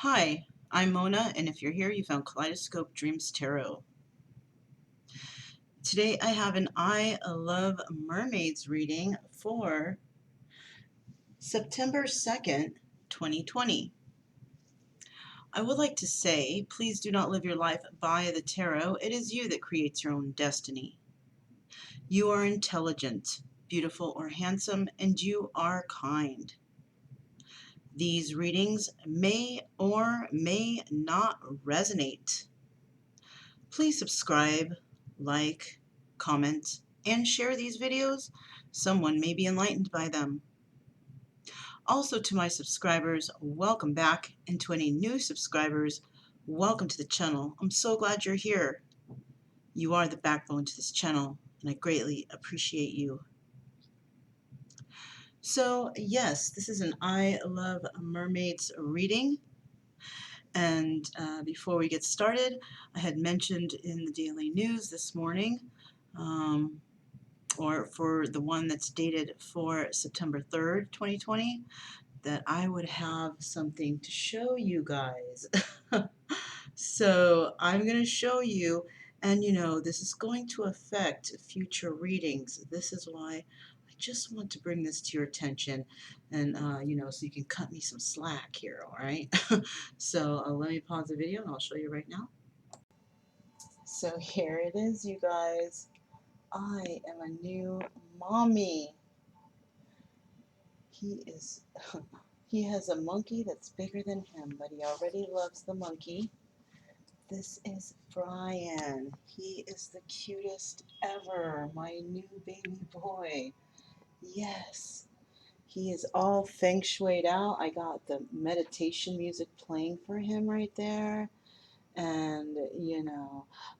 Hi, I'm Mona, and if you're here, you found Kaleidoscope Dreams Tarot. Today I have an I Love Mermaids reading for September 2nd, 2020. I would like to say, please do not live your life by the tarot. It is you that creates your own destiny. You are intelligent, beautiful, or handsome, and you are kind. These readings may or may not resonate. Please subscribe, like, comment, and share these videos. Someone may be enlightened by them. Also, to my subscribers, welcome back, and to any new subscribers, welcome to the channel. I'm so glad you're here. You are the backbone to this channel, and I greatly appreciate you. So yes, this is an I Love Mermaids reading. And before we get started, I had mentioned in the daily news this morning, or for the one that's dated for September 3rd, 2020, that I would have something to show you guys. So I'm going to show you, and this is going to affect future readings. This is why I just want to bring this to your attention, and so you can cut me some slack here, all right? So let me pause the video and I'll show you right now. So here it is, you guys. I am a new mommy. He has a monkey that's bigger than him, but he already loves the monkey. This is Brian. He is the cutest ever, my new baby boy. Yes, he is all feng shuied out. I got the meditation music playing for him right there. And,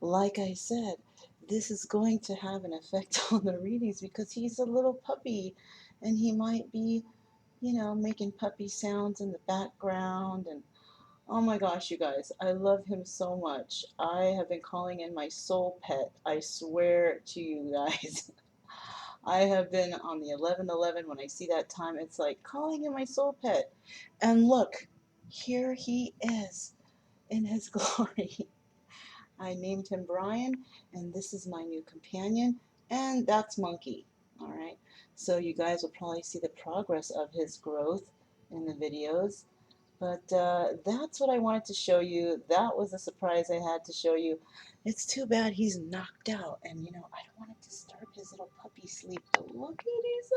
like I said, this is going to have an effect on the readings because he's a little puppy and he might be, making puppy sounds in the background. And oh my gosh, you guys, I love him so much. I have been calling in my soul pet. I swear to you guys. I have been on the 11:11. When I see that time, it's like calling in my soul pet. And look, here he is in his glory. I named him Brian, and this is my new companion, and that's Monkey. All right, so you guys will probably see the progress of his growth in the videos. But that's what I wanted to show you. That was a surprise I had to show you. It's too bad he's knocked out, and I don't want to disturb his little puppy sleep. But look at he's so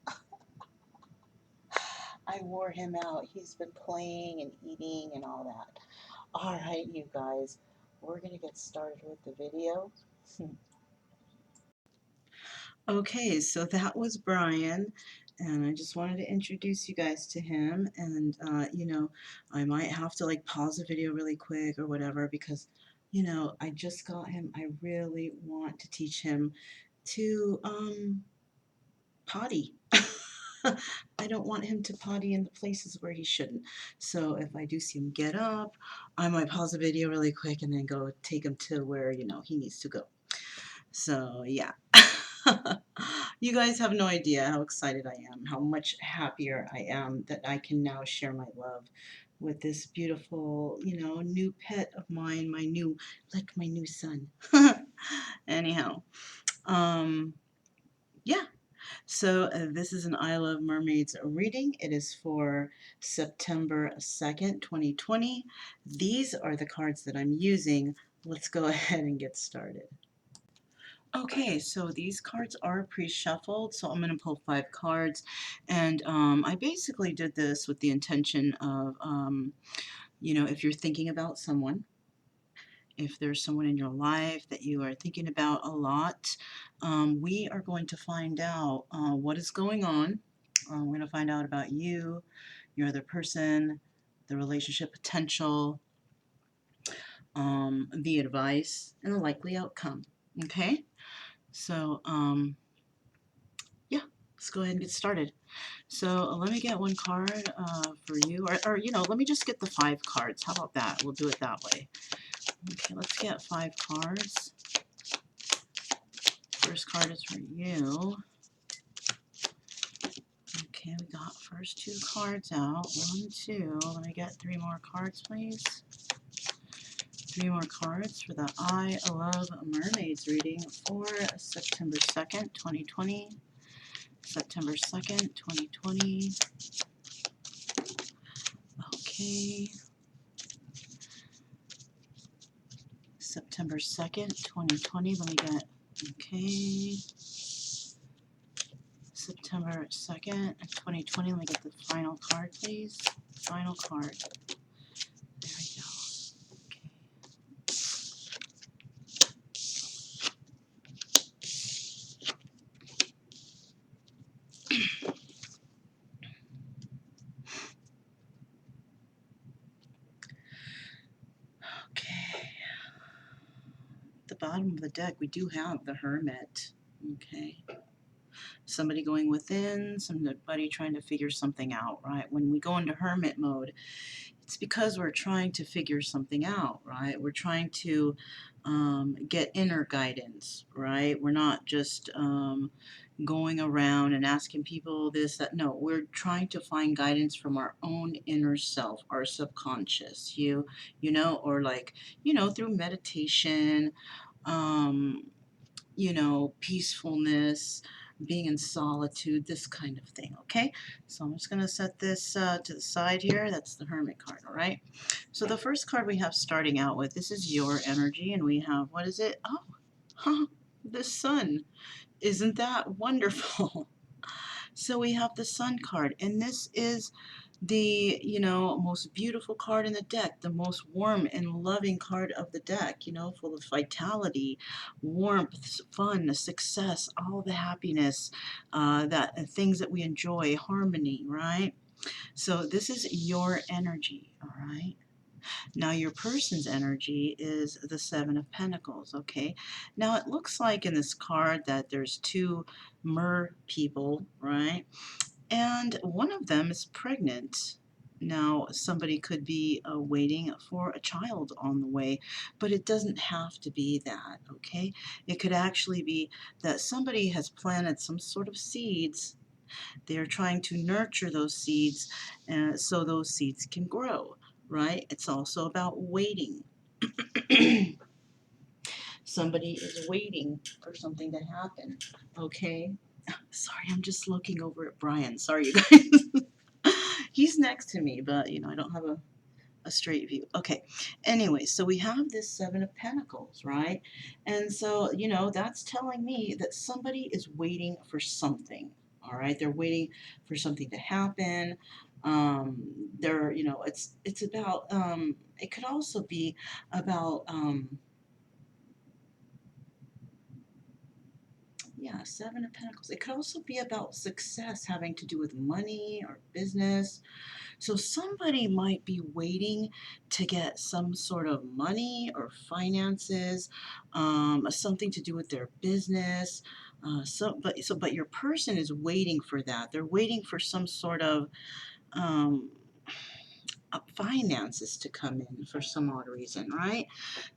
cute. I wore him out. He's been playing and eating and all that. All right, you guys, we're going to get started with the video. Okay, so that was Brian, and I just wanted to introduce you guys to him. And, I might have to like pause the video really quick or whatever because, I just got him. I really want to teach him to potty. I don't want him to potty in the places where he shouldn't. So if I do see him get up, I might pause the video really quick and then go take him to where, he needs to go. So yeah. You guys have no idea how excited I am, how much happier I am that I can now share my love with this beautiful, new pet of mine, my new son. Anyhow, yeah. So this is an I Love Mermaids reading. It is for September 2nd, 2020. These are the cards that I'm using. Let's go ahead and get started. Okay, so these cards are pre-shuffled, so I'm going to pull 5 cards, and I basically did this with the intention of, if you're thinking about someone, if there's someone in your life that you are thinking about a lot, we are going to find out what is going on. We're going to find out about you, your other person, the relationship potential, the advice, and the likely outcome. Okay? So, yeah, let's go ahead and get started. So let me get one card for you, or let me just get the 5 cards. How about that? We'll do it that way. Okay, let's get 5 cards. First card is for you. Okay, we got first 2 cards out. 1, 2. Let me get 3 more cards, please. 3 more cards for the I Love Mermaids reading for September 2nd, 2020. September 2nd, 2020. Okay. September 2nd, 2020. Let me get, okay. September 2nd, 2020. Let me get the final card, please. Final card. There we go. Okay. At the bottom of the deck, we do have the Hermit. Okay. Somebody going within, somebody trying to figure something out, right? When we go into Hermit mode, it's because we're trying to figure something out, right? We're trying to get inner guidance, right? We're not just going around and asking people this, that. No, we're trying to find guidance from our own inner self, our subconscious, you know, or like, through meditation, peacefulness, being in solitude, this kind of thing, okay? So I'm just going to set this to the side here. That's the Hermit card, all right? So the first card we have starting out with, this is your energy, and we have, what is it? Oh, the Sun. Isn't that wonderful? So we have the Sun card, and this is the, most beautiful card in the deck, the most warm and loving card of the deck, full of vitality, warmth, fun, success, all the happiness, that things that we enjoy, harmony, right? So this is your energy, all right? Now your person's energy is the Seven of Pentacles, okay? Now it looks like in this card that there's 2 mer people, right? And one of them is pregnant. Now, somebody could be waiting for a child on the way, but it doesn't have to be that, okay? It could actually be that somebody has planted some sort of seeds. They're trying to nurture those seeds so those seeds can grow, right? It's also about waiting. Somebody is waiting for something to happen, okay? Sorry, I'm just looking over at Brian. Sorry, you guys. He's next to me, but, I don't have a straight view. Okay. Anyway, so we have this Seven of Pentacles, right? And so, that's telling me that somebody is waiting for something, all right? They're waiting for something to happen. They're, it's about, it could also be about, yeah, Seven of Pentacles. It could also be about success having to do with money or business. So somebody might be waiting to get some sort of money or finances, something to do with their business. But your person is waiting for that. They're waiting for some sort of um, finances to come in for some odd reason, right?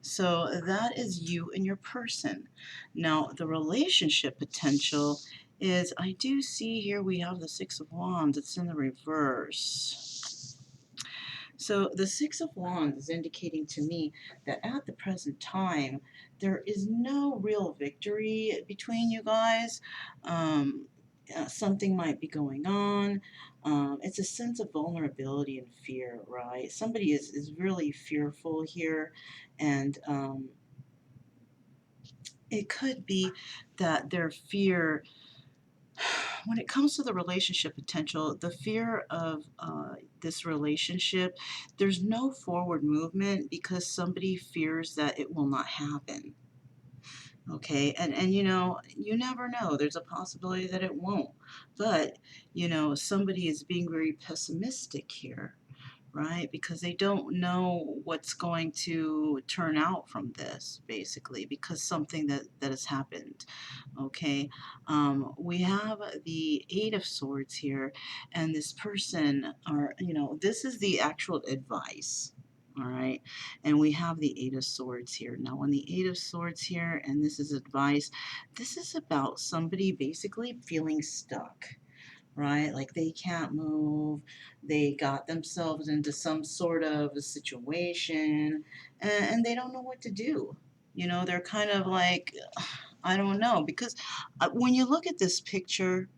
So that is you and your person. Now, the relationship potential is, I do see here we have the Six of Wands. It's in the reverse. So the Six of Wands is indicating to me that at the present time, there is no real victory between you guys. Something might be going on. It's a sense of vulnerability and fear, right? Somebody is really fearful here, and it could be that their fear, when it comes to the relationship potential, the fear of this relationship, there's no forward movement because somebody fears that it will not happen. Okay, and you never know. There's a possibility that it won't. But, somebody is being very pessimistic here, right? Because they don't know what's going to turn out from this, basically, because something that has happened. Okay, we have the Eight of Swords here, and this person, or this is the actual advice. All right, and we have the Eight of Swords here. Now, when the Eight of Swords here, and this is advice, this is about somebody basically feeling stuck. right? Like they can't move. They got themselves into some sort of a situation and they don't know what to do. You know, they're kind of like, I don't know, because when you look at this picture,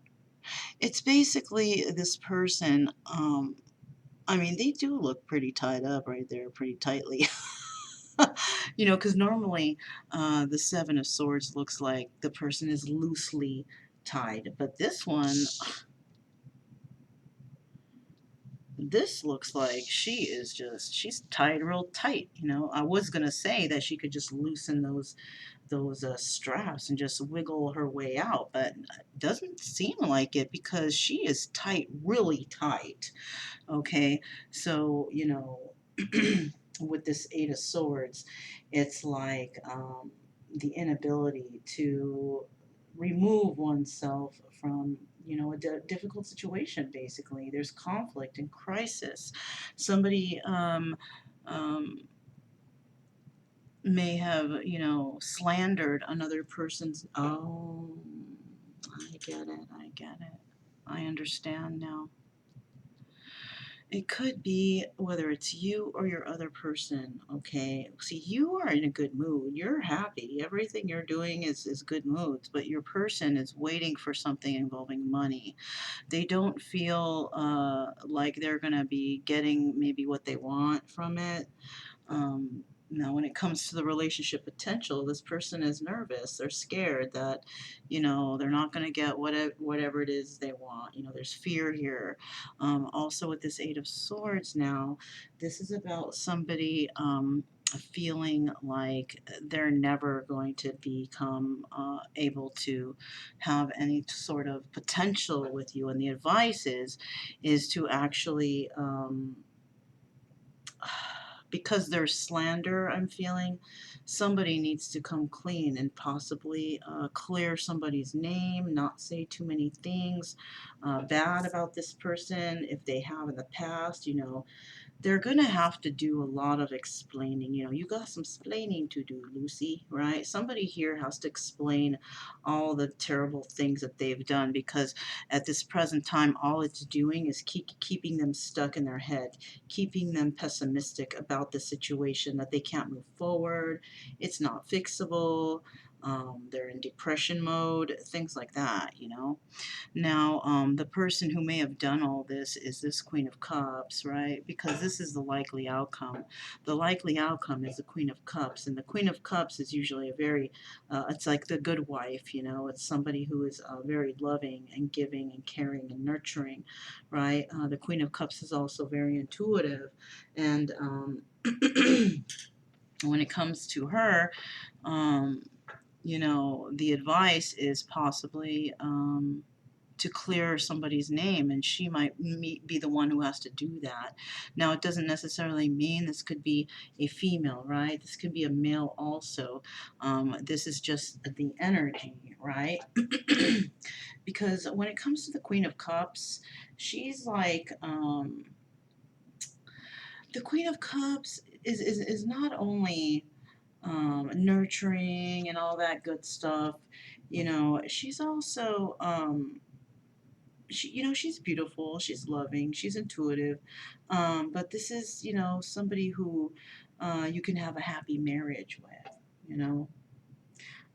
it's basically this person. I mean, they do look pretty tied up right there, pretty tightly. You know, because normally the Seven of Swords looks like the person is loosely tied, but this looks like she's tied real tight. You know, I was gonna say that she could just loosen those straps and just wiggle her way out, but it doesn't seem like it because she is tight, really tight. Okay, so you know, with this Eight of Swords, it's like the inability to remove oneself from, you know, a difficult situation. Basically, there's conflict and crisis. Somebody may have, you know, slandered another person's. Oh, I get it. I get it. I understand now. It could be whether it's you or your other person, okay? See, you are in a good mood. You're happy. Everything you're doing is good moods, but your person is waiting for something involving money. They don't feel like they're going to be getting maybe what they want from it. Now, when it comes to the relationship potential, this person is nervous. They're scared that, you know, they're not going to get whatever it is they want. You know, there's fear here. Also, with this Eight of Swords now, this is about somebody feeling like they're never going to become able to have any sort of potential with you. And the advice is to actually because there's slander, I'm feeling somebody needs to come clean and possibly clear somebody's name, not say too many things bad about this person if they have in the past. You know, they're gonna have to do a lot of explaining. You know, you got some explaining to do, Lucy, right? Somebody here has to explain all the terrible things that they've done because at this present time, all it's doing is keeping them stuck in their head, keeping them pessimistic about the situation that they can't move forward. It's not fixable. They're in depression mode, things like that, you know. Now, the person who may have done all this is this Queen of Cups, right? Because this is the likely outcome. The likely outcome is the Queen of Cups, and the Queen of Cups is usually a very, it's like the good wife, you know? It's somebody who is very loving and giving and caring and nurturing, right? The Queen of Cups is also very intuitive, and when it comes to her, um, you know, the advice is possibly to clear somebody's name, and she might be the one who has to do that. Now, it doesn't necessarily mean this could be a female, right? This could be a male also. This is just the energy, right? Because when it comes to the Queen of Cups, she's like, the Queen of Cups is not only nurturing and all that good stuff, you know, she's also, you know, she's beautiful, she's loving, she's intuitive, but this is, you know, somebody who you can have a happy marriage with, you know.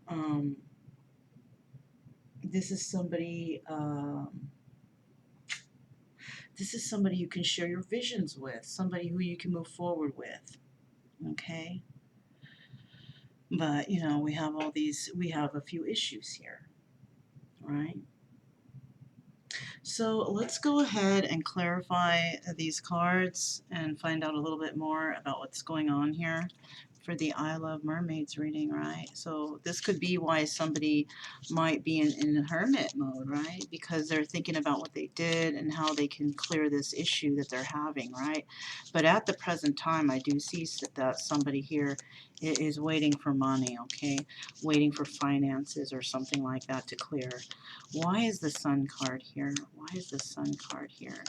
Um, this is somebody, this is somebody you can share your visions with, somebody who you can move forward with, okay? But, you know, we have a few issues here, right? So let's go ahead and clarify these cards and find out a little bit more about what's going on here for the I Love Mermaids reading, right? So this could be why somebody might be in hermit mode, right? Because they're thinking about what they did and how they can clear this issue that they're having, right? But at the present time, I do see that somebody here is waiting for money, okay? Waiting for finances or something like that to clear. Why is the Sun card here? Why is the Sun card here?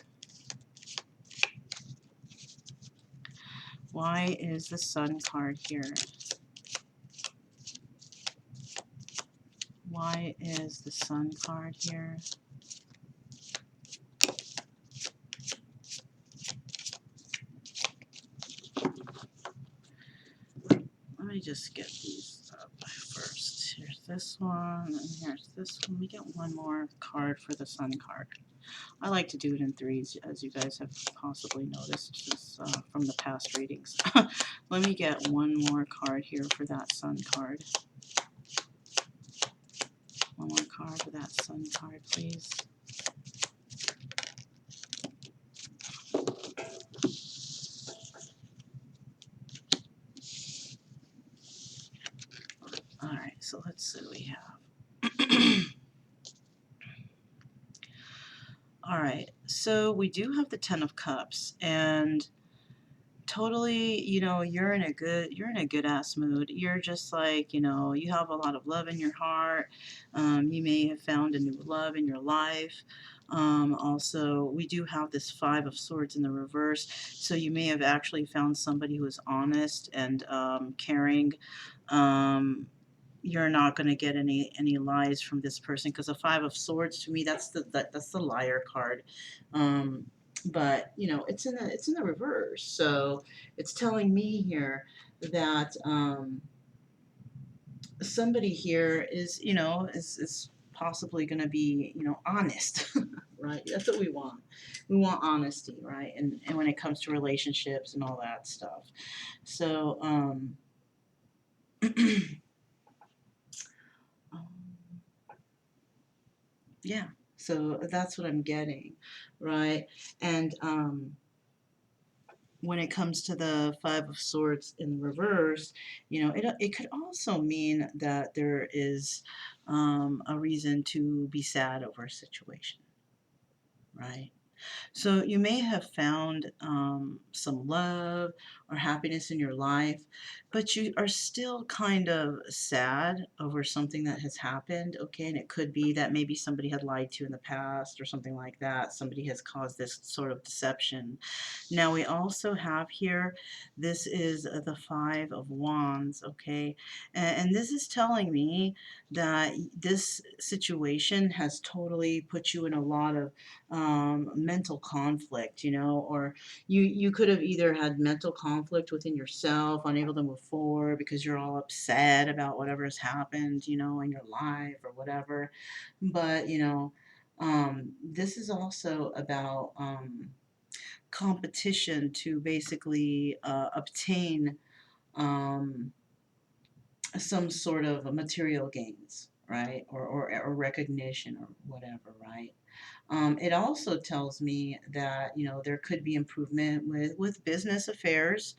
Why is the Sun card here? Why is the Sun card here? just get these up first. Here's this one, and here's this one. We get one more card for the Sun card. I like to do it in threes, as you guys have possibly noticed just, from the past readings. Let me get one more card here for that Sun card. One more card for that Sun card, please. Alright, so let's see what we have. Alright, so we do have the Ten of Cups, and totally, you know, you're in a good ass mood. You're just like, you know, you have a lot of love in your heart. You may have found a new love in your life. Also, we do have this Five of Swords in the reverse, so you may have actually found somebody who is honest and caring. You're not going to get any lies from this person, because the Five of Swords, to me, that's the liar card. But you know, it's in the reverse, so it's telling me here that somebody here is, you know, is possibly going to be, you know, honest. Right, that's what we want. We want honesty, right? And when it comes to relationships and all that stuff. So yeah, so that's what I'm getting, right? And when it comes to the Five of Swords in reverse, you know, it could also mean that there is a reason to be sad over a situation, right? So you may have found some love or happiness in your life, but you are still kind of sad over something that has happened, okay? And it could be that maybe somebody had lied to you in the past or something like that. Somebody has caused this sort of deception. Now we also have here, this is the Five of Wands, okay? And this is telling me that this situation has totally put you in a lot of mental conflict, you know, or you could have either had mental conflict within yourself, unable to move forward because you're all upset about whatever has happened, you know, in your life or whatever. But, you know, this is also about competition to basically obtain um, some sort of material gains, right? Or recognition or whatever, right? It also tells me that, you know, there could be improvement with business affairs,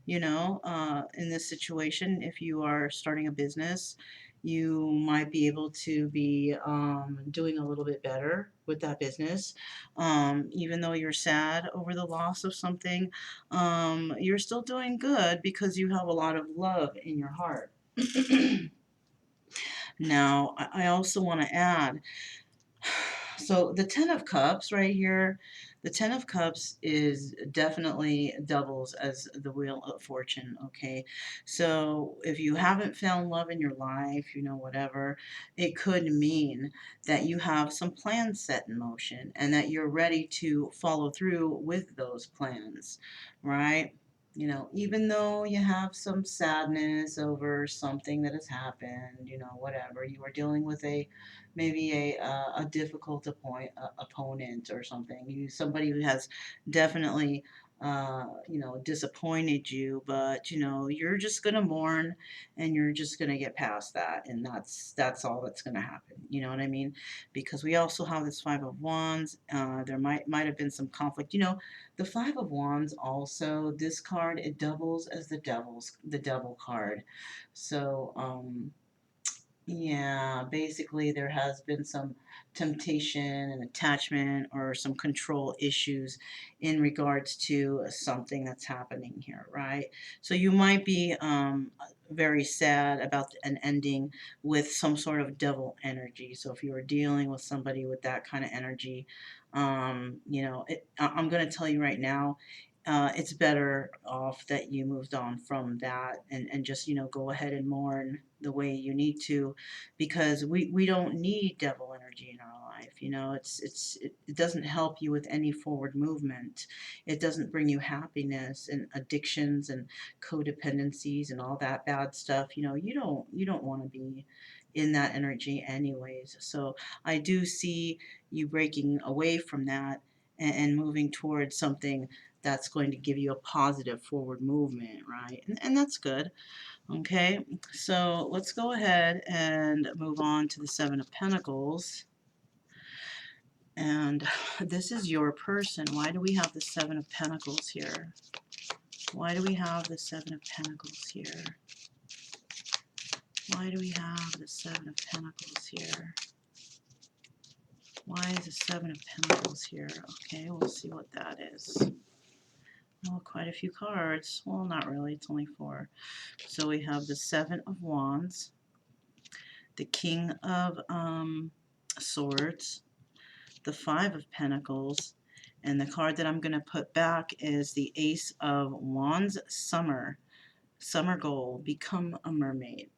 you know, in this situation. If you are starting a business, you might be able to be doing a little bit better with that business. Even though you're sad over the loss of something, you're still doing good because you have a lot of love in your heart. Now, I also want to add, so the Ten of Cups right here, the Ten of Cups is definitely doubles as the Wheel of Fortune, okay? So if you haven't found love in your life, you know, whatever, it could mean that you have some plans set in motion and that you're ready to follow through with those plans, right? You know, even though you have some sadness over something that has happened, you know, whatever, you are dealing with maybe a difficult opponent or something. Somebody who has definitely you know, disappointed you, but you know, you're just gonna mourn and you're just gonna get past that, and that's all that's gonna happen. You know what I mean? Because we also have this Five of Wands. There might have been some conflict. You know, the Five of Wands also, this card, it doubles as the devil card. So yeah, basically there has been some temptation and attachment or some control issues in regards to something that's happening here, right? So you might be very sad about an ending with some sort of devil energy. So if you are dealing with somebody with that kind of energy, you know, I'm going to tell you right now, it's better off that you moved on from that and just, you know, go ahead and mourn the way you need to, because we don't need devil energy in our life. You know, it doesn't help you with any forward movement. It doesn't bring you happiness, and addictions and codependencies and all that bad stuff. You know, you don't want to be in that energy anyways. So I do see you breaking away from that and moving towards something that's going to give you a positive forward movement, right? And that's good. Okay, so let's go ahead and move on to the Seven of Pentacles. And this is your person. Why do we have the Seven of Pentacles here? Why do we have the Seven of Pentacles here? Why do we have the Seven of Pentacles here? Why is the Seven of Pentacles here? Okay, we'll see what that is. Oh, quite a few cards. Well, not really. It's only 4. So we have the Seven of Wands, the King of Swords, the Five of Pentacles, and the card that I'm going to put back is the Ace of Wands, Summer. Summer goal, become a mermaid.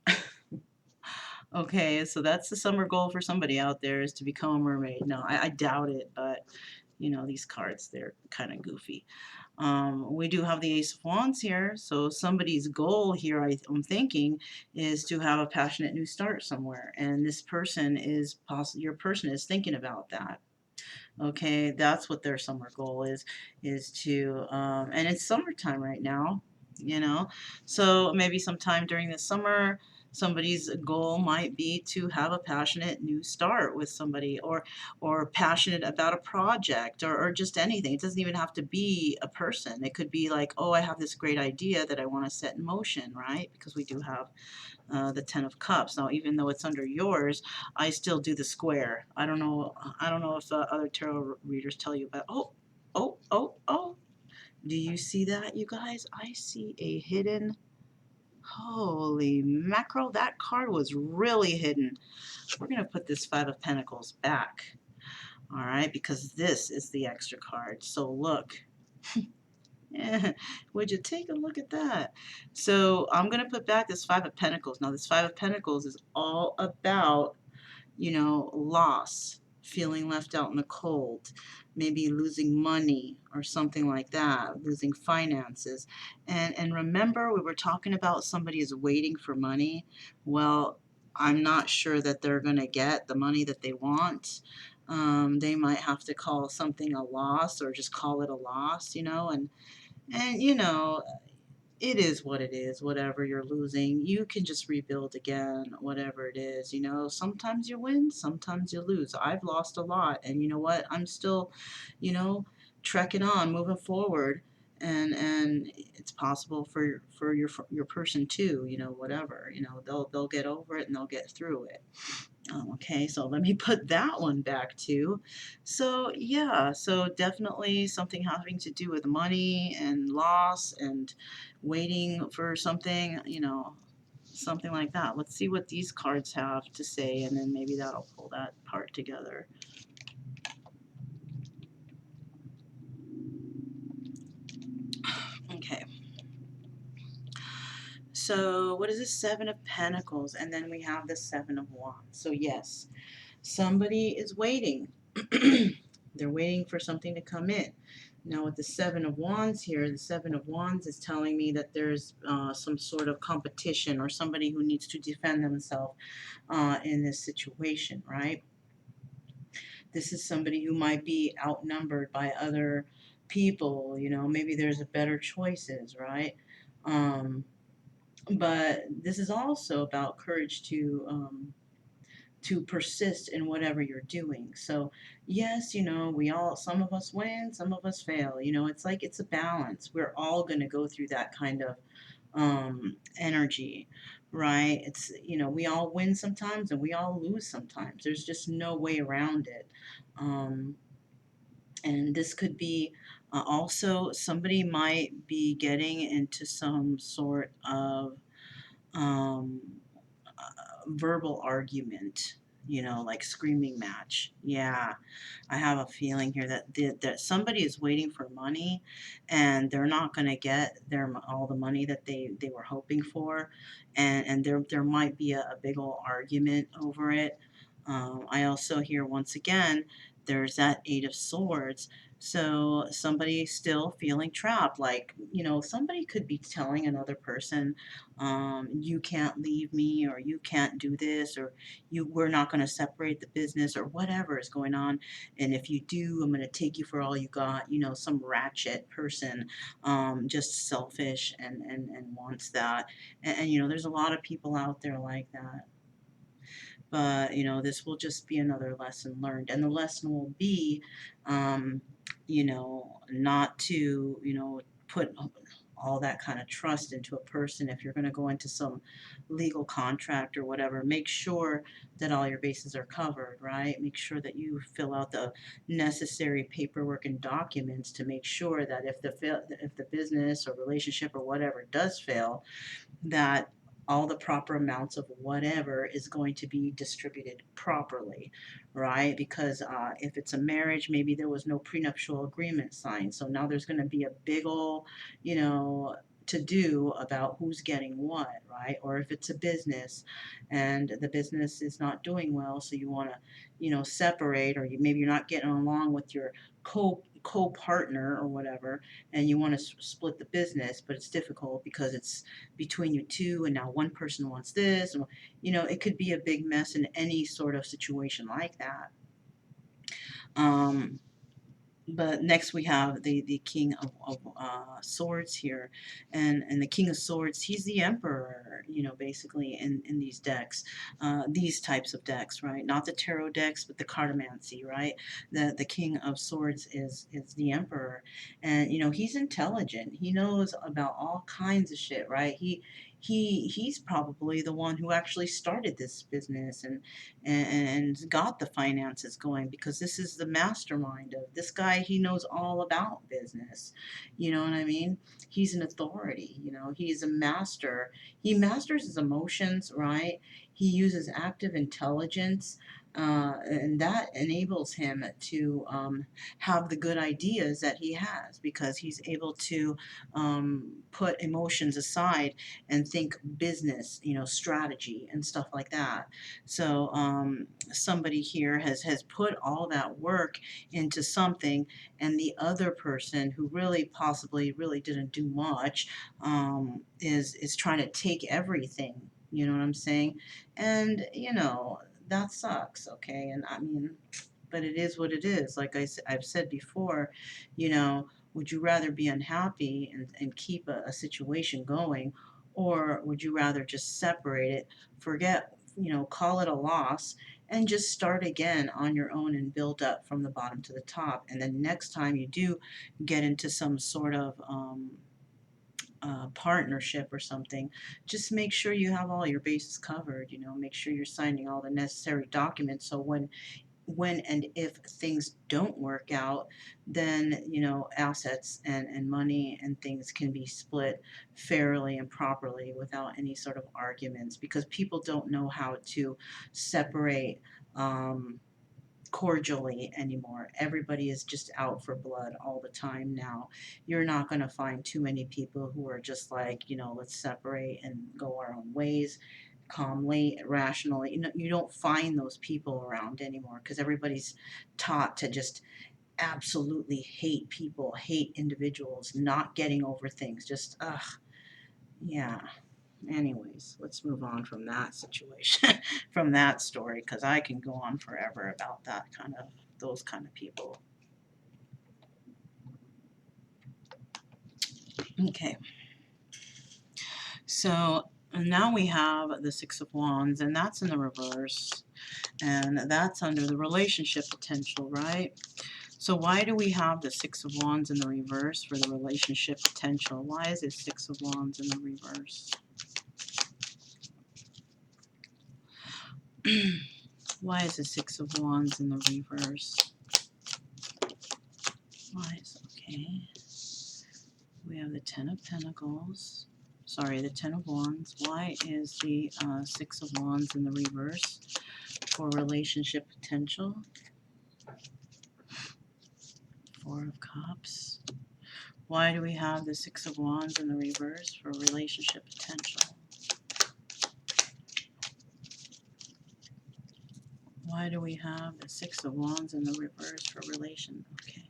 Okay, so that's the summer goal for somebody out there, is to become a mermaid. No, I doubt it, but you know, these cards, they're kind of goofy. We do have the Ace of Wands here, so somebody's goal here, I'm thinking, is to have a passionate new start somewhere, and this person is your person is thinking about that. Okay, that's what their summer goal is to, and it's summertime right now, you know, so maybe sometime during the summer, somebody's goal might be to have a passionate new start with somebody, or passionate about a project, or just anything. It doesn't even have to be a person. It could be like, oh, I have this great idea that I want to set in motion, right? Because we do have the Ten of Cups. Now, even though it's under yours, I still do the square. I don't know. I don't know if other tarot readers tell you about. Oh, oh, oh, oh! Do you see that, you guys? I see a hidden. Holy mackerel! That card was really hidden. We're gonna put this Five of Pentacles back. All right, because this is the extra card. So look. Yeah, would you take a look at that? So I'm going to put back this Five of Pentacles. Now, this Five of Pentacles is all about, you know, loss, feeling left out in the cold, maybe losing money or something like that, losing finances. And remember, we were talking about somebody is waiting for money. Well, I'm not sure that they're going to get the money that they want. They might have to call something a loss, or just call it a loss, you know, and you know, it is what it is. Whatever you're losing, you can just rebuild again, whatever it is. You know, sometimes you win, sometimes you lose. I've lost a lot, and you know what? I'm still, you know, trekking on, moving forward. And it's possible for your person too, you know, whatever, you know, they'll get over it and they'll get through it. Okay, so let me put that one back too. So yeah, so definitely something having to do with money and loss and waiting for something, you know, something like that. Let's see what these cards have to say, and then maybe that'll pull that part together. Okay. So what is this? Seven of Pentacles, and then we have the Seven of Wands. So yes, somebody is waiting. They're waiting for something to come in. Now with the Seven of Wands here, the Seven of Wands is telling me that there's some sort of competition, or somebody who needs to defend themselves in this situation, right? This is somebody who might be outnumbered by other people, you know, maybe there's a better choices, right? But this is also about courage to persist in whatever you're doing. So yes, you know, some of us win, some of us fail. You know, it's like it's a balance. We're all going to go through that kind of energy, right? It's, you know, we all win sometimes and we all lose sometimes. There's just no way around it. Um, and this could be also somebody might be getting into some sort of um, verbal argument, you know, like screaming match. Yeah, I have a feeling here that that somebody is waiting for money, and they're not going to get all the money that they were hoping for, and there might be a big old argument over it. I also hear, once again, there's that Eight of Swords. So somebody still feeling trapped, like, you know, somebody could be telling another person, you can't leave me, or you can't do this, or we're not going to separate the business, or whatever is going on. And if you do, I'm going to take you for all you got. You know, some ratchet person, just selfish and wants that. And, you know, there's a lot of people out there like that. But, you know, this will just be another lesson learned. And the lesson will be, you know, not to, you know, put all that kind of trust into a person. If you're going to go into some legal contract or whatever, make sure that all your bases are covered, right? Make sure that you fill out the necessary paperwork and documents to make sure that if the business or relationship or whatever does fail, that all the proper amounts of whatever is going to be distributed properly, right? Because if it's a marriage, maybe there was no prenuptial agreement signed. So now there's going to be a big ol', you know, to do about who's getting what, right? Or if it's a business and the business is not doing well, so you want to, you know, separate, or maybe you're not getting along with your co-partner or whatever, and you want to split the business, but it's difficult because it's between you two, and now one person wants this, and, you know, it could be a big mess in any sort of situation like that. um, but next we have the King of Swords here, and the King of Swords, he's the Emperor, you know, basically in these decks, these types of decks, right? Not the tarot decks, but the cartomancy, right? The King of Swords is the Emperor, and, you know, he's intelligent. He knows about all kinds of shit, right? He's probably the one who actually started this business and got the finances going, because this is the mastermind of this guy. He knows all about business. You know what I mean? He's an authority. You know, he's a master. He masters his emotions, right? He uses active intelligence. And that enables him to have the good ideas that he has, because he's able to put emotions aside and think business, you know, strategy and stuff like that. So somebody here has put all that work into something, and the other person, who really possibly really didn't do much, is trying to take everything. You know what I'm saying? And, you know, that sucks. Okay, and I mean, but it is what it is. Like I've said before, you know, would you rather be unhappy and keep a situation going, or would you rather just separate it, forget, you know, call it a loss, and just start again on your own and build up from the bottom to the top? And then next time you do get into some sort of partnership or something, just make sure you have all your bases covered. You know, make sure you're signing all the necessary documents, so when and if things don't work out, then, you know, assets and money and things can be split fairly and properly without any sort of arguments, because people don't know how to separate cordially anymore. Everybody is just out for blood all the time now. You're not going to find too many people who are just like, you know, let's separate and go our own ways calmly, rationally. You know, you don't find those people around anymore, because everybody's taught to just absolutely hate people, hate individuals, not getting over things. Just, ugh, yeah. Anyways, let's move on from that situation, from that story, because I can go on forever about those kind of people. Okay, so now we have the Six of Wands, and that's in the reverse, and that's under the relationship potential, right? So why do we have the Six of Wands in the reverse for the relationship potential? Why is it Six of Wands in the reverse? Why is the Six of Wands in the reverse? Why is okay? We have the Ten of Pentacles. Sorry, the Ten of Wands. Why is the Six of Wands in the reverse for relationship potential? Four of Cups. Why do we have the Six of Wands in the reverse for relationship potential? Why do we have the Six of Wands in the reverse for relation? Okay.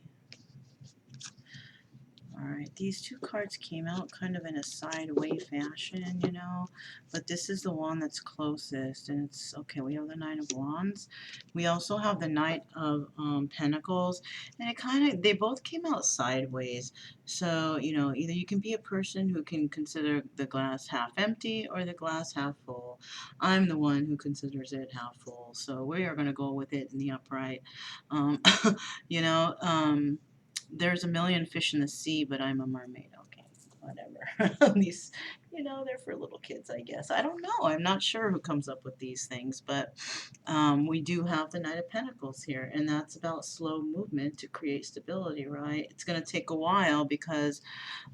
All right, these two cards came out kind of in a sideway fashion, you know, but this is the one that's closest, and it's, okay, we have the Nine of Wands. We also have the Knight of Pentacles, and it kind of, they both came out sideways. So, you know, either you can be a person who can consider the glass half empty or the glass half full. I'm the one who considers it half full, so we are going to go with it in the upright. Um, you know, there's a million fish in the sea, but I'm a mermaid. Okay, whatever. These, you know, they're for little kids, I guess. I don't know. I'm not sure who comes up with these things, but we do have the Knight of Pentacles here, and that's about slow movement to create stability, right? It's going to take a while because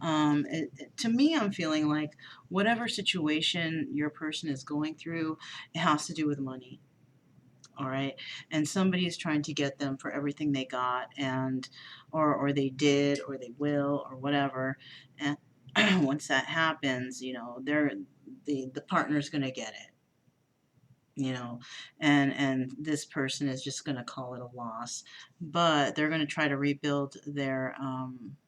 to me, I'm feeling like whatever situation your person is going through, it has to do with money. All right, and somebody is trying to get them for everything they got, and or they did, or they will, or whatever. And once that happens, you know, the partner's going to get it, you know, and this person is just going to call it a loss, but they're going to try to rebuild their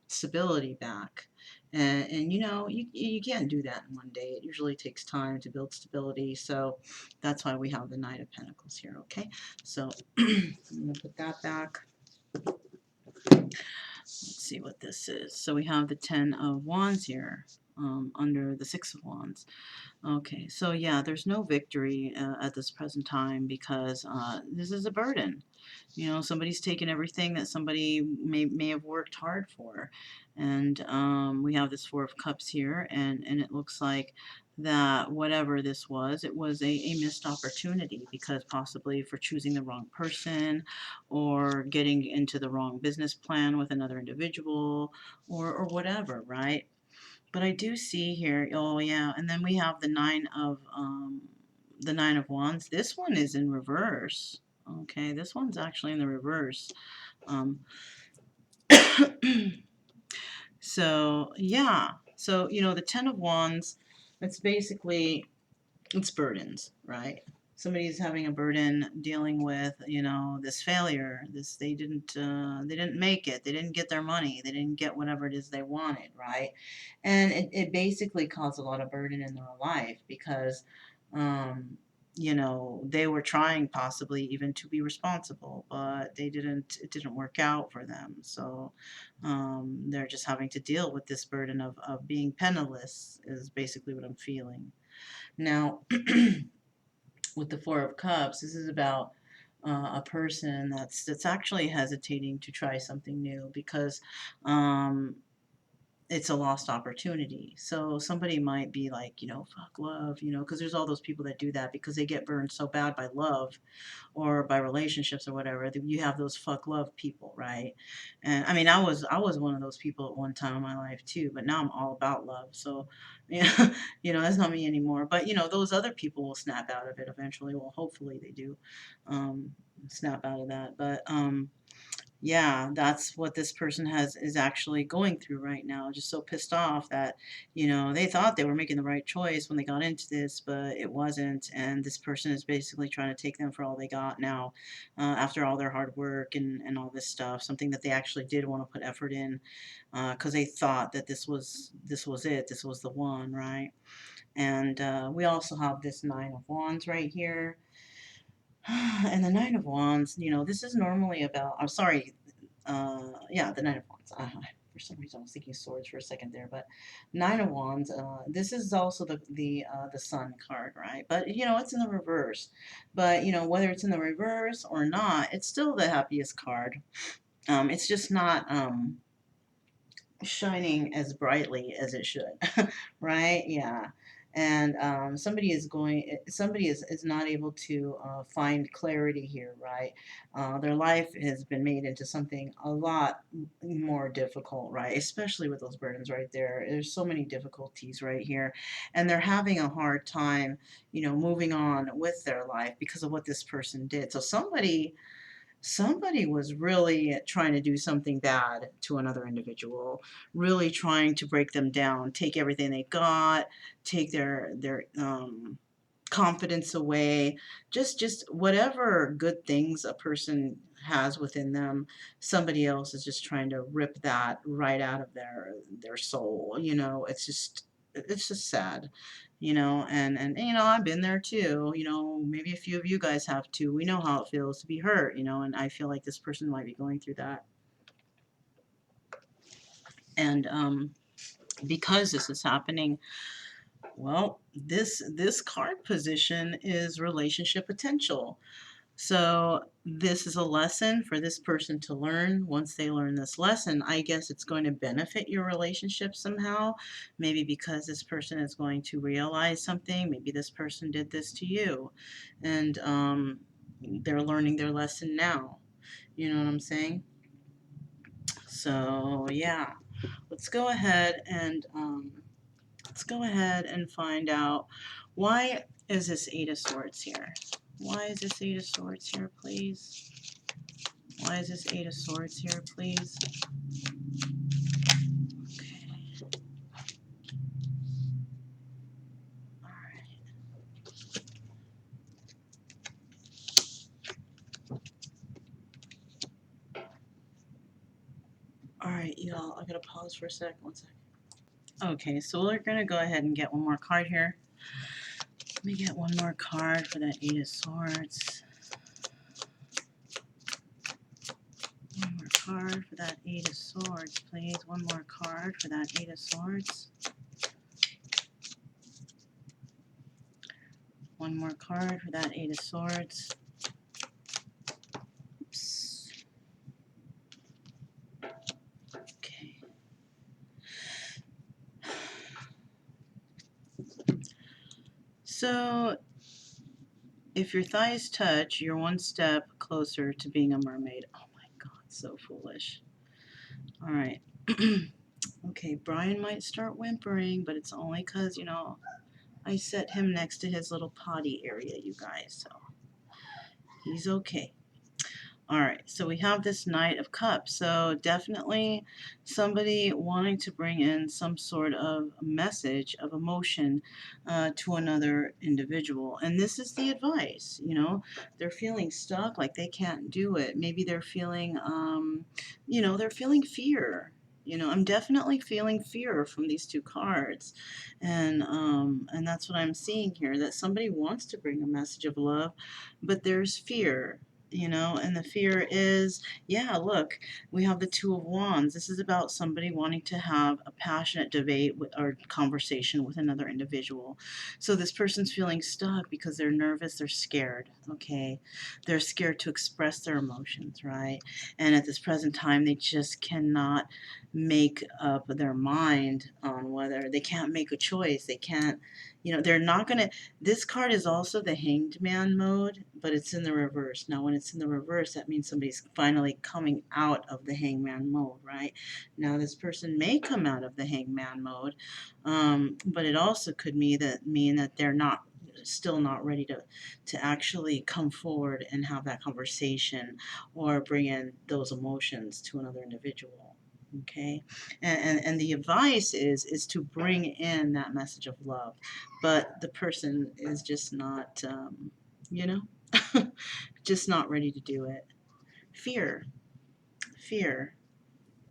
stability back. And you know, you can't do that in one day. It usually takes time to build stability, so that's why we have the Knight of Pentacles here. Okay, so I'm going to put that back. Let's see what this is. So we have the Ten of Wands here under the Six of Wands. Okay, so yeah, there's no victory at this present time because this is a burden. You know, somebody's taken everything that somebody may have worked hard for. And we have this Four of Cups here, and it looks like that whatever this was, it was a missed opportunity because possibly for choosing the wrong person or getting into the wrong business plan with another individual or whatever, right? But I do see here, oh yeah, and then we have the Nine of Wands. This one is in reverse. Okay, this one's actually in the reverse. Um, so yeah, so you know the Ten of Wands, it's basically, it's burdens, right? Somebody's having a burden dealing with, you know, this failure. This they didn't make it. They didn't get their money. They didn't get whatever it is they wanted, right? And it basically caused a lot of burden in their life because, um, you know, they were trying possibly even to be responsible, but they didn't. It didn't work out for them. So they're just having to deal with this burden of being penniless. Is basically what I'm feeling. Now, with the Four of Cups, this is about a person that's actually hesitating to try something new because um, it's a lost opportunity. So somebody might be like, you know, fuck love, you know, because there's all those people that do that because they get burned so bad by love or by relationships or whatever. You have those fuck love people, right? And I mean, I was one of those people at one time in my life too, but now I'm all about love. So, yeah, you know, that's not me anymore. But you know, those other people will snap out of it eventually. Well, hopefully they do snap out of that. But yeah, that's what this person is actually going through right now. Just so pissed off that, you know, they thought they were making the right choice when they got into this, but it wasn't. And this person is basically trying to take them for all they got now, after all their hard work and all this stuff. Something that they actually did want to put effort in, because they thought that this was it. This was the one, right? And we also have this Nine of Wands right here. And the Nine of Wands, you know, this is normally about, I'm sorry, yeah, the Nine of Wands. For some reason, I was thinking swords for a second there, but Nine of Wands. This is also the Sun card, right? But you know, it's in the reverse. But you know, whether it's in the reverse or not, it's still the happiest card. It's just not shining as brightly as it should, right? Yeah. And somebody is not able to find clarity here, right? Their life has been made into something a lot more difficult, right? Especially with those burdens right there. There's so many difficulties right here. And they're having a hard time, you know, moving on with their life because of what this person did. So somebody was really trying to do something bad to another individual, really trying to break them down, take everything they got, take their confidence away, just whatever good things a person has within them, somebody else is just trying to rip that right out of their soul. You know, it's just sad, you know, and you know, I've been there too, you know, maybe a few of you guys have too. We know how it feels to be hurt, you know, and I feel like this person might be going through that. And because this is happening, well, this card position is relationship potential. So this is a lesson for this person to learn. Once they learn this lesson, I guess it's going to benefit your relationship somehow. Maybe because this person is going to realize something. Maybe this person did this to you, and they're learning their lesson now. You know what I'm saying? So yeah, let's go ahead and find out, why is this Eight of Swords here? Why is this Eight of Swords here, please? Why is this Eight of Swords here, please? Okay. Alright, y'all, I gotta pause for a sec. 1 second. Okay, so we're gonna go ahead and get one more card here. Let me get one more card for that Eight of Swords. One more card for that Eight of Swords, please. One more card for that Eight of Swords. One more card for that Eight of Swords. Oops. Okay. So, if your thighs touch, you're one step closer to being a mermaid. Oh my God, so foolish. All right. Okay, Brian might start whimpering, but it's only because, you know, I set him next to his little potty area, you guys, so he's okay. All right, so we have this Knight of Cups. So definitely somebody wanting to bring in some sort of message of emotion to another individual. And this is the advice, you know, they're feeling stuck, like they can't do it. Maybe they're feeling, you know, they're feeling fear. You know, I'm definitely feeling fear from these two cards. And that's what I'm seeing here, that somebody wants to bring a message of love, but there's fear, you know, and the fear is, yeah, look, we have the Two of Wands. This is about somebody wanting to have a passionate debate or conversation with another individual. So this person's feeling stuck because they're nervous, they're scared, okay? They're scared to express their emotions, right? And at this present time, they just cannot make up their mind on whether, they can't make a choice. They can't, you know, they're not going to. This card is also the Hanged Man mode, but it's in the reverse. Now, when it's in the reverse, that means somebody's finally coming out of the Hangman mode, right? Now, this person may come out of the Hangman mode, but it also could mean that they're still not ready to actually come forward and have that conversation or bring in those emotions to another individual. Okay, and the advice is to bring in that message of love, but the person is just not, you know, just not ready to do it. Fear, fear,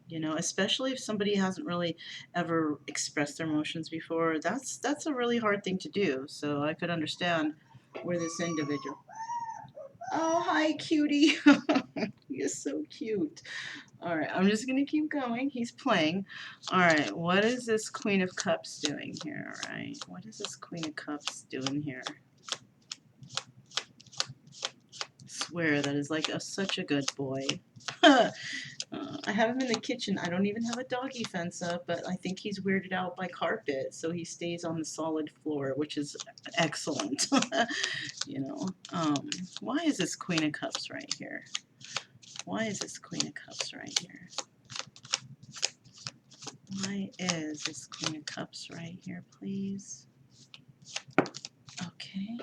you know, especially if somebody hasn't really ever expressed their emotions before. That's a really hard thing to do. So I could understand where this individual. Oh, hi, cutie. You're so cute. All right, I'm just going to keep going. He's playing. All right, what is this Queen of Cups doing here? All right, what is this Queen of Cups doing here? I swear, that is like such a good boy. I have him in the kitchen. I don't even have a doggy fence up, but I think he's weirded out by carpet, so he stays on the solid floor, which is excellent. You know, why is this Queen of Cups right here? Why is this Queen of Cups right here? Why is this Queen of Cups right here, please? Okay.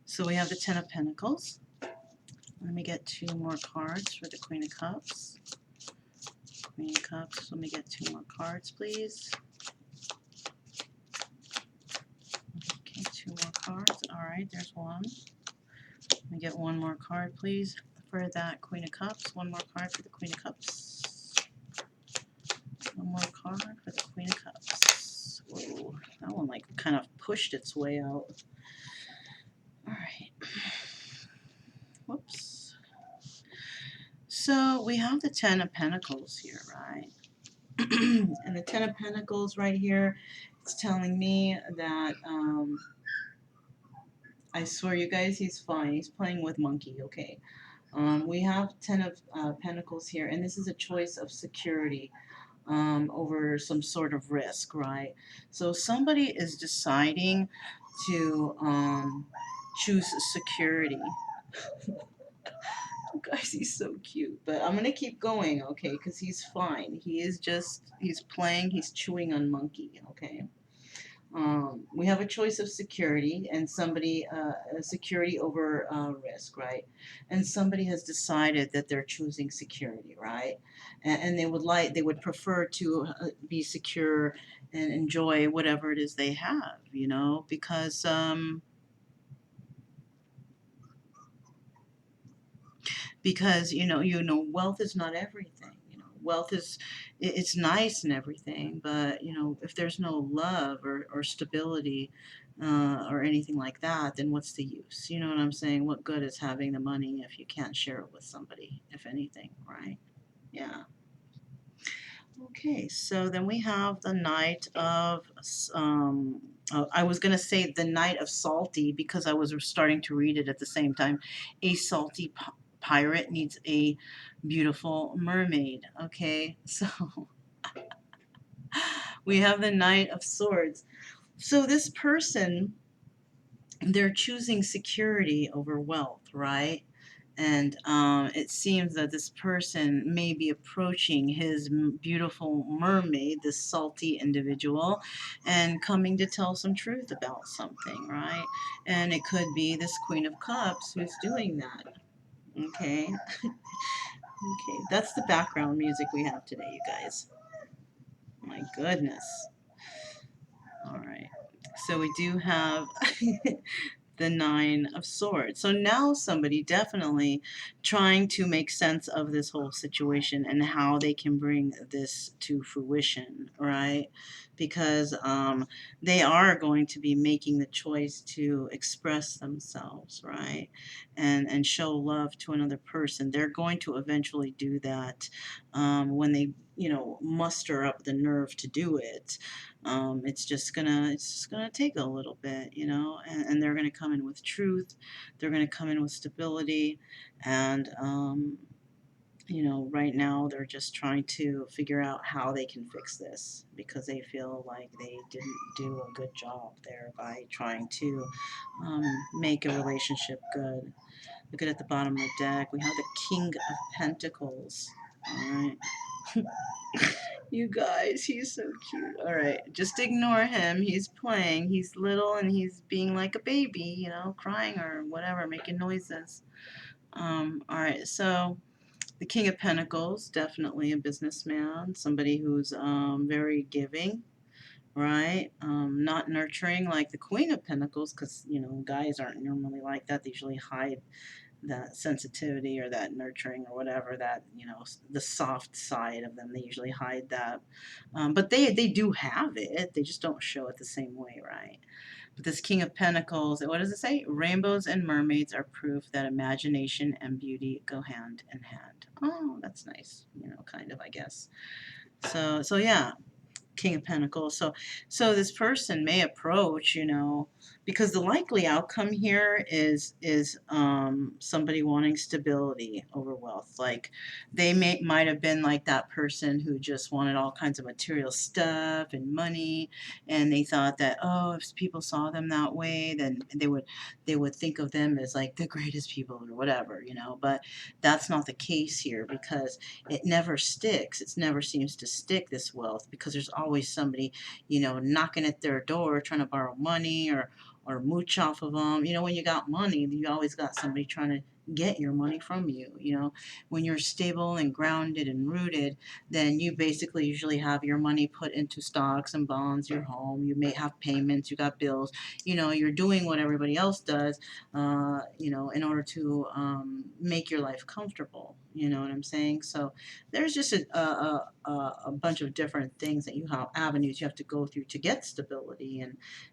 So we have the Ten of Pentacles. Let me get two more cards for the Queen of Cups. Queen of Cups, let me get two more cards, please. Okay, more cards. All right, there's one. Let me get one more card, please, for that Queen of Cups. One more card for the Queen of Cups. One more card for the Queen of Cups. Whoa, that one like kind of pushed its way out. All right. Whoops. So we have the Ten of Pentacles here, right? And the Ten of Pentacles right here, it's telling me that, I swear you guys, he's fine. He's playing with monkey, okay. We have Ten of Pentacles here, and this is a choice of security over some sort of risk, right? So somebody is deciding to choose security. Guys, he's so cute. But I'm going to keep going, okay, because he's fine. He is just, he's playing, he's chewing on monkey, okay? We have a choice of security and somebody, security over risk, right? And somebody has decided that they're choosing security, right? And they would prefer to be secure and enjoy whatever it is they have, you know, because wealth is not everything. Wealth is, it's nice and everything, but if there's no love or stability or anything like that, then what's the use? You know what I'm saying? What good is having the money if you can't share it with somebody, if anything, right? Yeah. Okay, so then we have the Knight of, I was going to say the Knight of Salty because I was starting to read it at the same time. A salty pirate needs a beautiful mermaid. Okay, so we have the Knight of Swords. So this person, they're choosing security over wealth, right? And it seems that this person may be approaching his beautiful mermaid, this salty individual, and coming to tell some truth about something, right? And it could be this Queen of Cups who's doing that. Okay. Okay, that's the background music we have today, you guys. My goodness. All right. So we do have the Nine of Swords. So now somebody definitely trying to make sense of this whole situation and how they can bring this to fruition, right? Because they are going to be making the choice to express themselves, right? And show love to another person. They're going to eventually do that when they, muster up the nerve to do it. It's just gonna take a little bit, and they're gonna come in with truth. They're gonna come in with stability, and right now they're just trying to figure out how they can fix this because they feel like they didn't do a good job there by trying to make a relationship good. Look at the bottom of the deck. We have the King of Pentacles. All right. You guys, he's so cute. All right, just ignore him. He's playing. He's little and he's being like a baby, crying or whatever, making noises. All right, so the King of Pentacles, definitely a businessman, somebody who's very giving, right? Not nurturing like the Queen of Pentacles, because, guys aren't normally like that. They usually hide that sensitivity or that nurturing or whatever, that the soft side of them, they usually hide that, but they do have it, they just don't show it the same way, right? But this King of Pentacles, what does it say? Rainbows and mermaids are proof that imagination and beauty go hand in hand. Oh, that's nice, kind of, I guess. So yeah, King of Pentacles. So this person may approach, because the likely outcome here is somebody wanting stability over wealth. Like they might have been like that person who just wanted all kinds of material stuff and money, and they thought that, oh, if people saw them that way, then they would think of them as like the greatest people or whatever, But that's not the case here because it never sticks. It never seems to stick, this wealth, because there's always somebody, knocking at their door trying to borrow money or mooch off of them. When you got money, you always got somebody trying to, get your money from you. You know, when you're stable and grounded and rooted, then you basically usually have your money put into stocks and bonds, your home, you may have payments, you got bills, you know, you're doing what everybody else does, you know, in order to make your life comfortable. You know what I'm saying? So there's just a bunch of different things that you have, avenues you have to go through to get stability.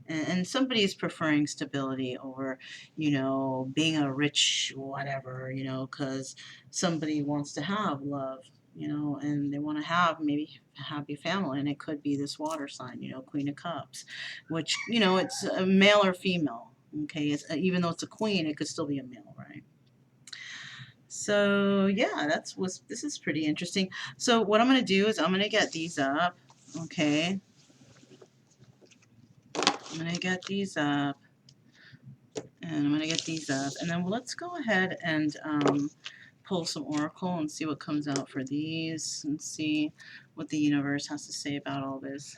And somebody's preferring stability over, you know, being a rich whatever, you know, because somebody wants to have love, you know, and they want to have maybe a happy family, and it could be this water sign, you know, Queen of Cups, which, you know, it's a male or female. Okay, it's, even though it's a queen, it could still be a male, right? So yeah, this is pretty interesting. So what I'm going to do is I'm going to get these up. Okay, I'm going to get these up, and I'm going to get these up, and then let's go ahead and pull some oracle and see what comes out for these, and see what the universe has to say about all this.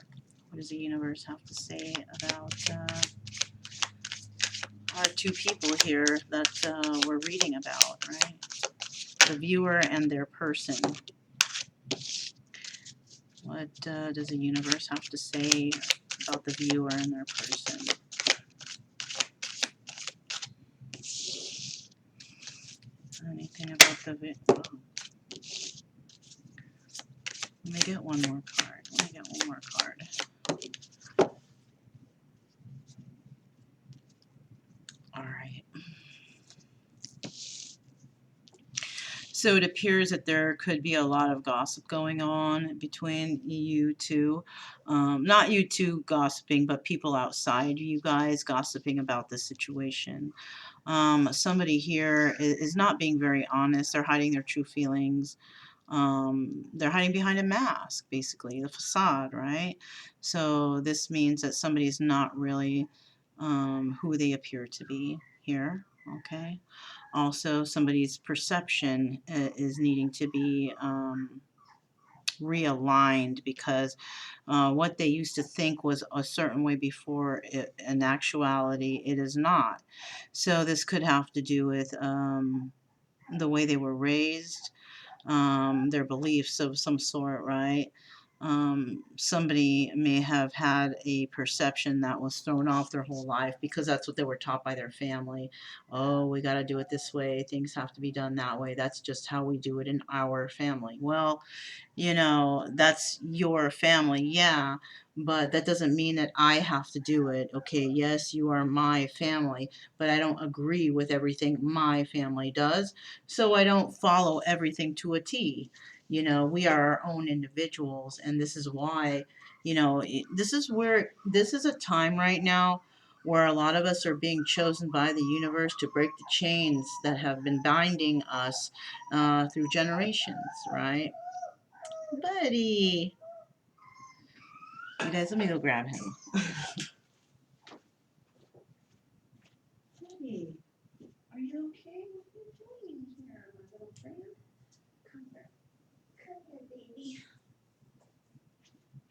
What does the universe have to say about our two people here that we're reading about, right? The viewer and their person. What does the universe have to say about the viewer and their person? Anything about the... Oh. Let me get one more card. Let me get one more card. All right. So it appears that there could be a lot of gossip going on between you two. Not you two gossiping, but people outside you guys gossiping about the situation. Somebody here is not being very honest. They're hiding their true feelings. They're hiding behind a mask, basically, the facade, right? So this means that somebody's not really who they appear to be here, okay? Also, somebody's perception is needing to be realigned, because what they used to think was a certain way before, in actuality, it is not. So this could have to do with the way they were raised, their beliefs of some sort, right? Somebody may have had a perception that was thrown off their whole life because that's what they were taught by their family. Oh, we got to do it this way. Things have to be done that way. That's just how we do it in our family. Well, you know, that's your family, yeah, but that doesn't mean that I have to do it. Okay, yes, you are my family, but I don't agree with everything my family does, so I don't follow everything to a T. You know, we are our own individuals, and this is why, you know, this is a time right now where a lot of us are being chosen by the universe to break the chains that have been binding us through generations, right? Buddy. You guys, let me go grab him. Buddy, are you okay? What are you doing here, my little friend? Come here. Come here, baby.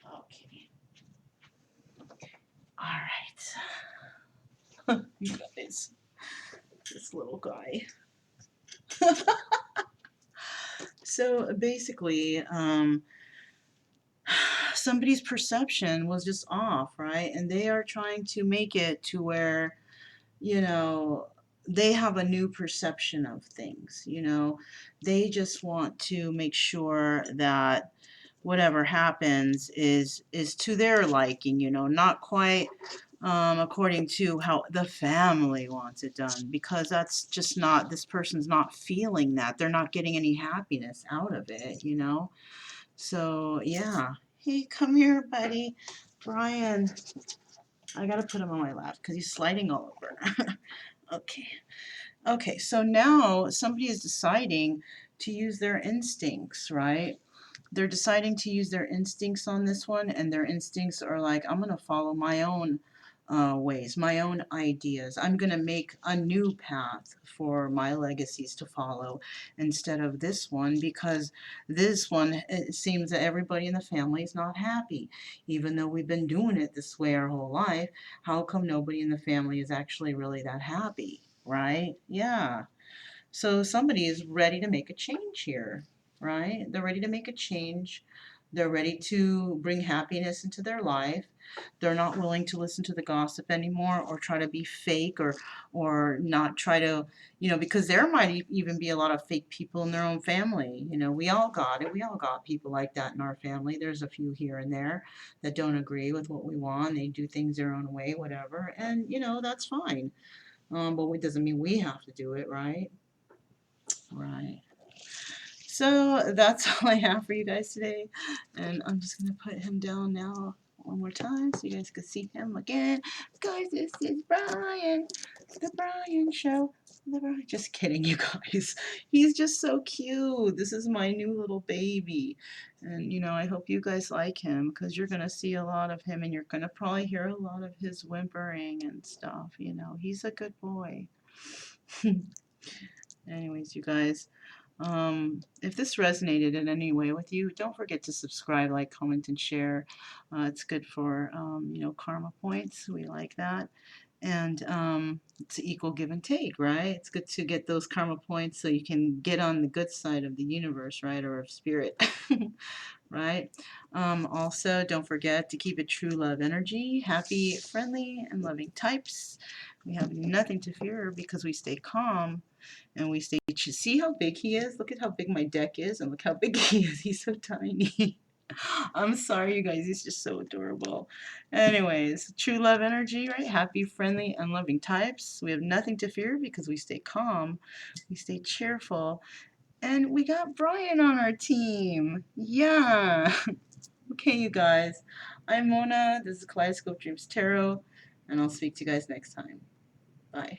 Okay. All right. You guys. This little guy. So basically, somebody's perception was just off, right? And they are trying to make it to where, you know, they have a new perception of things. You know, they just want to make sure that whatever happens is to their liking, you know, not quite according to how the family wants it done, because that's just not, this person's not feeling that. They're not getting any happiness out of it, you know. So yeah. Hey, come here, buddy. Brian. I gotta put him on my lap because he's sliding all over. Okay. Okay, so now somebody is deciding to use their instincts, right? They're deciding to use their instincts on this one, and their instincts are like, I'm going to follow my own ways, my own ideas. I'm going to make a new path for my legacies to follow instead of this one, because this one, it seems that everybody in the family is not happy. Even though we've been doing it this way our whole life, how come nobody in the family is actually really that happy, right? Yeah. So somebody is ready to make a change here, right? They're ready to make a change. They're ready to bring happiness into their life. They're not willing to listen to the gossip anymore or try to be fake or not try to, because there might even be a lot of fake people in their own family. We all got it. We all got people like that in our family. There's a few here and there that don't agree with what we want. They do things their own way, whatever. And, that's fine. But it doesn't mean we have to do it, right? Right. So that's all I have for you guys today. And I'm just going to put him down now one more time so you guys can see him again. Guys, this is Brian. The Brian Show. Just kidding, you guys. He's just so cute. This is my new little baby. And, I hope you guys like him because you're going to see a lot of him and you're going to probably hear a lot of his whimpering and stuff. He's a good boy. Anyways, you guys. If this resonated in any way with you, don't forget to subscribe, like, comment, and share. It's good for, karma points. We like that. And it's equal give and take, right? It's good to get those karma points so you can get on the good side of the universe, right? Or of spirit, right? Also, don't forget to keep it true love energy. Happy, friendly, and loving types. We have nothing to fear because we stay calm and we stay. See how big he is? Look at how big my deck is, and look how big he is. He's so tiny. I'm sorry, you guys. He's just so adorable. Anyways, true love energy, right? Happy, friendly, and loving types. We have nothing to fear because we stay calm, we stay cheerful, and we got Brian on our team. Yeah. Okay, you guys. I'm Mona. This is Kaleidoscope Dreams Tarot, and I'll speak to you guys next time. Bye.